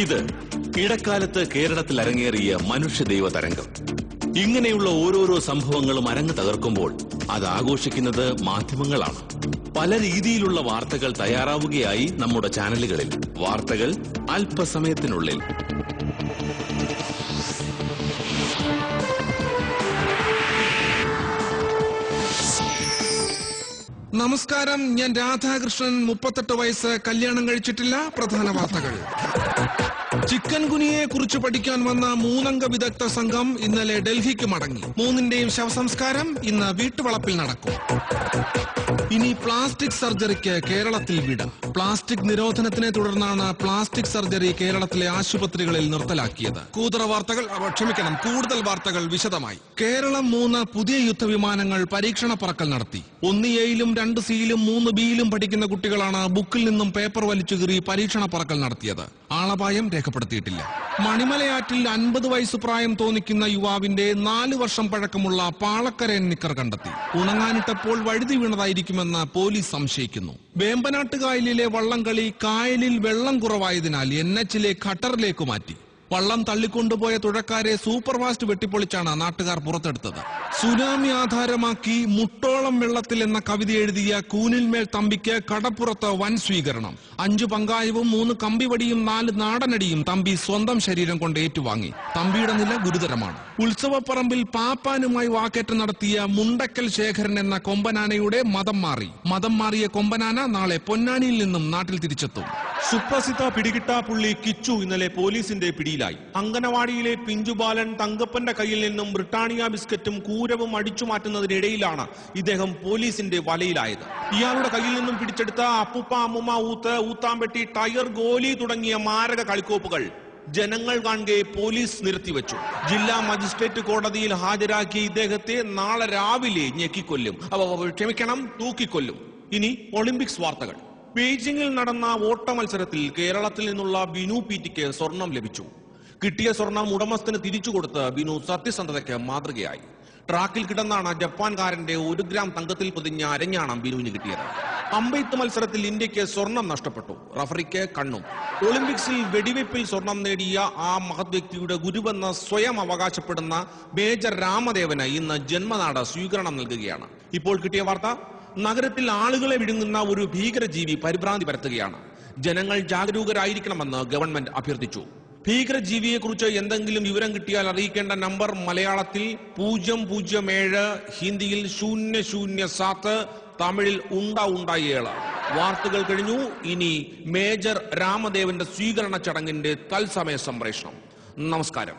ഇത് ഇടക്കാലത്ത് കേരളത്തിൽ അരങ്ങേറിയ മനുഷ്യദൈവ തരംഗം. ഇങ്ങനെയുള്ള ഓരോരോ സംഭവങ്ങളും അരങ്ങ് തകർക്കുമ്പോൾ അത് ആഘോഷിക്കുന്നത് മാധ്യമങ്ങളാണ്. പല രീതിയിലുള്ള വാർത്തകൾ തയ്യാറാവുകയായി നമ്മുടെ ചാനലുകളിൽ. വാർത്തകൾ അല്പസമയത്തിനുള്ളിൽ. നമസ്കാരം, ഞാൻ രാധാകൃഷ്ണൻ. 38 വയസ്സ്, കല്യാണം കഴിച്ചിട്ടില്ല. പ്രധാന വാർത്തകൾ. ചിക്കൻ ഗുനിയയെ കുറിച്ച് പഠിക്കാൻ വന്ന 3 അംഗ വിദഗ്ധ സംഘം ഇന്നലെ ഡൽഹിക്ക് മടങ്ങി. 3ന്റെയും ശവസംസ്കാരം ഇന്ന് വീട്ടുവളപ്പിൽ നടക്കും. ഇനി പ്ലാസ്റ്റിക് സർജറിക്ക് കേരളത്തിൽ വിട. പ്ലാസ്റ്റിക് നിരോധനത്തിനെ തുടർന്നാണ് പ്ലാസ്റ്റിക് സർജറി കേരളത്തിലെ ആശുപത്രികളിൽ നിർത്തലാക്കിയത്. കൂടുതൽ വാർത്തകൾ വിശദമായി. കേരളം 3 പുതിയ യുദ്ധവിമാനങ്ങൾ പരീക്ഷണ പറക്കൽ നടത്തി. 1 എയിലും 2 സിയിലും 3 ബിയിലും പഠിക്കുന്ന കുട്ടികളാണ് ബുക്കിൽ നിന്നും പേപ്പർ വലിച്ചു കീറി പരീക്ഷണ പറക്കൽ നടത്തിയത്. ആളപായം രേഖപ്പെടുത്തിയിട്ടില്ല. മണിമലയാറ്റിൽ 50 വയസ്സ് പ്രായം തോന്നിക്കുന്ന യുവാവിന്റെ 4 വർഷം പഴക്കമുള്ള പാളക്കരയൻ നിക്കർ കണ്ടെത്തി. ഉണങ്ങാനിട്ടപ്പോൾ വഴുതി വീണതായിരിക്കുമെന്ന് പോലീസ് സംശയിക്കുന്നു. വേമ്പനാട്ടുകായലിലെ വള്ളംകളി കായലിൽ വെള്ളം കുറവായതിനാൽ NHലെ ഖട്ടറിലേക്ക് മാറ്റി. വള്ളം തള്ളിക്കൊണ്ടുപോയ തുഴക്കാരെ സൂപ്പർഫാസ്റ്റ് വെട്ടിപ്പൊളിച്ചാണ് നാട്ടുകാർ പുറത്തെടുത്തത്. സുനാമി ആധാരമാക്കി മുട്ടോളം വെള്ളത്തിൽ എന്ന കവിത എഴുതിയ കൂനിൽമേൽ തമ്പിക്ക് കടപ്പുറത്ത് വൻ സ്വീകരണം. 5 പങ്കായവും 3 കമ്പിവടിയും 4 നാടനടിയും തമ്പി സ്വന്തം ശരീരം കൊണ്ട് ഏറ്റുവാങ്ങി. തമ്പിയുടെ നില ഗുരുതരമാണ്. ഉത്സവപ്പറമ്പിൽ പാപ്പാനുമായി വാക്കേറ്റം നടത്തിയ മുണ്ടക്കൽ ശേഖരൻ എന്ന കൊമ്പനാനയുടെ മതം മാറിയ കൊമ്പനാന നാളെ പൊന്നാനിയിൽ നിന്നും നാട്ടിൽ തിരിച്ചെത്തും. സുപ്രസിദ്ധ പിടികിട്ടാപ്പുള്ളി കിച്ചു ഇന്നലെ പോലീസിന്റെ പിടിയിലായി. അങ്കനവാടിയിലെ പിഞ്ചുബാലൻ തങ്കപ്പന്റെ കയ്യിൽ നിന്നും ബ്രിട്ടാനിയ ബിസ്ക്കറ്റും കൂരവും അടിച്ചു മാറ്റുന്നതിനിടയിലാണ് ഇദ്ദേഹം പോലീസിന്റെ വലയിലായത്. ഇയാളുടെ കയ്യിൽ നിന്നും പിടിച്ചെടുത്ത അപ്പുപ്പ അമ്മുമ്മ ഊത്താമ്പെട്ടി ടയർ ഗോലി തുടങ്ങിയ മാരക കളിക്കോപ്പുകൾ ജനങ്ങൾ കാണെ പോലീസ് നിർത്തിവെച്ചു. ജില്ലാ മജിസ്ട്രേറ്റ് കോടതിയിൽ ഹാജരാക്കിയ ഇദ്ദേഹത്തെ നാളെ രാവിലെ തൂക്കിക്കൊല്ലും. ഇനി ഒളിമ്പിക്സ് വാർത്തകൾ. ബീജിംഗിൽ നടന്ന ഓട്ട മത്സരത്തിൽ കേരളത്തിൽ നിന്നുള്ള ബിനു പീറ്റിക്ക് സ്വർണം ലഭിച്ചു. കിട്ടിയ സ്വർണം ഉടമസ്ഥന് തിരിച്ചുകൊടുത്ത് ബിനു സത്യസന്ധതയ്ക്ക് മാതൃകയായി. ട്രാക്കിൽ കിടന്നാണ് ജപ്പാൻകാരന്റെ 1 ഗ്രാം തങ്കത്തിൽ പൊതിഞ്ഞ അരഞ്ഞാണം ബിനുവിന് കിട്ടിയത്. അമ്പെയ്ത്ത് മത്സരത്തിൽ ഇന്ത്യക്ക് സ്വർണം നഷ്ടപ്പെട്ടു. റഫറിക്ക് കണ്ണും. ഒളിമ്പിക്സിൽ വെടിവെപ്പിൽ സ്വർണം നേടിയ ആ മഹത് വ്യക്തിയുടെ ഗുരുവെന്ന് സ്വയം അവകാശപ്പെടുന്ന മേജർ രാമദേവന് ഇന്ന് ജന്മനാട് സ്വീകരണം നൽകുകയാണ്. ഇപ്പോൾ കിട്ടിയ വാർത്ത: നഗരത്തിൽ ആളുകളെ വിഴുങ്ങുന്ന ഒരു ഭീകരജീവി പരിഭ്രാന്തി പരത്തുകയാണ്. ജനങ്ങൾ ജാഗരൂകരായിരിക്കണമെന്ന് ഗവൺമെന്റ് അഭ്യർത്ഥിച്ചു. ഭീകരജീവിയെക്കുറിച്ച് എന്തെങ്കിലും വിവരം കിട്ടിയാൽ അറിയിക്കേണ്ട നമ്പർ മലയാളത്തിൽ 007, ഹിന്ദിയിൽ 007, തമിഴിൽ 7. വാർത്തകൾ കഴിഞ്ഞു. ഇനി മേജർ രാമദേവന്റെ സ്വീകരണ ചടങ്ങിന്റെ തത്സമയ സംപ്രേഷണം. നമസ്കാരം.